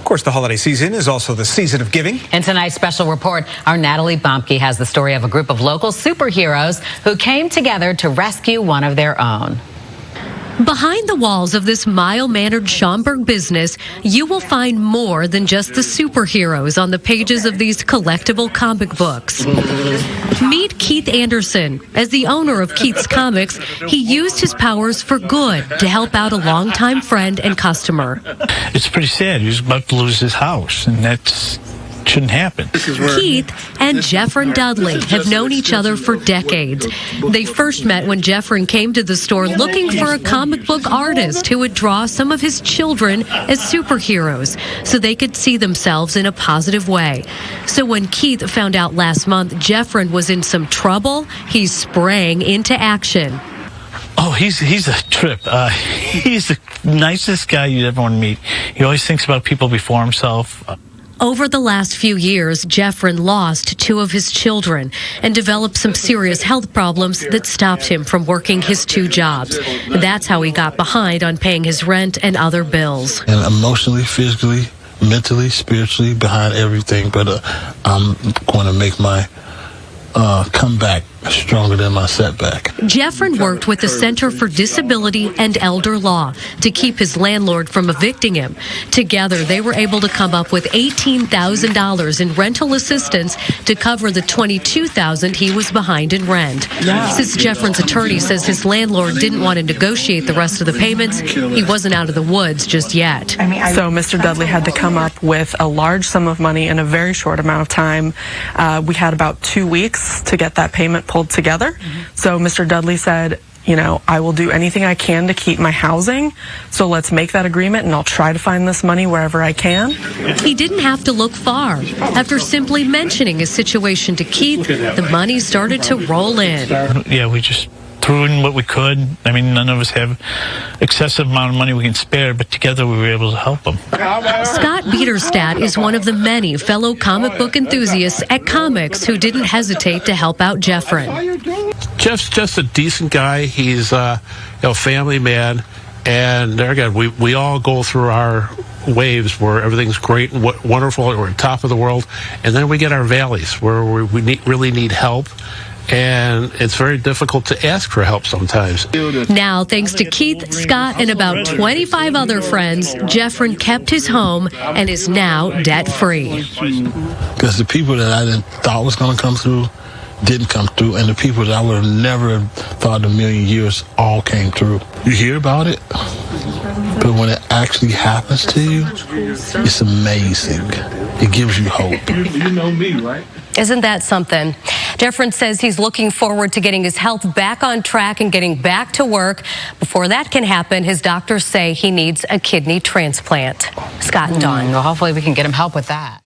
course, the holiday season is also the season of giving. In tonight's special report, our Natalie Bompke has the story of a group of local superheroes who came together to rescue one of their own. Behind the walls of this mild-mannered Schaumburg business, you will find more than just the superheroes on the pages of these collectible comic books. Meet Keith Anderson. As the owner of Keith's Comics, he used his powers for good to help out a longtime friend and customer. It's pretty sad. He was about to lose his house, and that shouldn't happen. Keith and Jeffrin Dudley have known each other for decades. They first met when Jeffrin came to the store looking for a comic book artist who would draw some of his children as superheroes so they could see themselves in a positive way. So when Keith found out last month Jeffrin was in some trouble, he sprang into action. Oh, he's a trip. He's the nicest guy you'd ever want to meet. He always thinks about people before himself. Over the last few years, Jeffrin lost two of his children and developed some serious health problems that stopped him from working his two jobs. That's how he got behind on paying his rent and other bills. And emotionally, physically, mentally, spiritually, behind everything. But I'm going to make my comeback stronger than my setback. Jeffrin worked with the Center for Disability and Elder Law to keep his landlord from evicting him. Together, they were able to come up with $18,000 in rental assistance to cover the $22,000 he was behind in rent. Since Jeffrin's attorney says his landlord didn't want to negotiate the rest of the payments, he wasn't out of the woods just yet. So Mr. Dudley had to come up with a large sum of money in a very short amount of time. We had about 2 weeks to get that payment pulled together. So Mr. Dudley said, you know, I will do anything I can to keep my housing, so let's make that agreement and I'll try to find this money wherever I can. He didn't have to look far. After simply mentioning his situation to Keith, the money started to roll in. Yeah, we just threw in what we could. I mean, none of us have excessive amount of money we can spare, but together we were able to help them. Scott Biederstadt is one of the many fellow comic book enthusiasts at Comics who didn't hesitate to help out Jeffrin. Jeff's just a decent guy. He's a family man, and there again, we all go through our waves where everything's great and wonderful, we're on top of the world, and then we get our valleys where we really need help. And it's very difficult to ask for help sometimes. Now, thanks to Keith, Scott, and about 25 other friends, Jeffrin kept his home and is now debt-free. Because the people that I didn't thought was going to come through didn't come through, and the people that I would have never thought in a million years all came through. You hear about it, but when it actually happens to you, it's amazing. It gives you hope. You know me, right? Isn't that something? Jeffrin says he's looking forward to getting his health back on track and getting back to work. Before that can happen, his doctors say he needs a kidney transplant. Scott and Dawn. Well, hopefully we can get him help with that.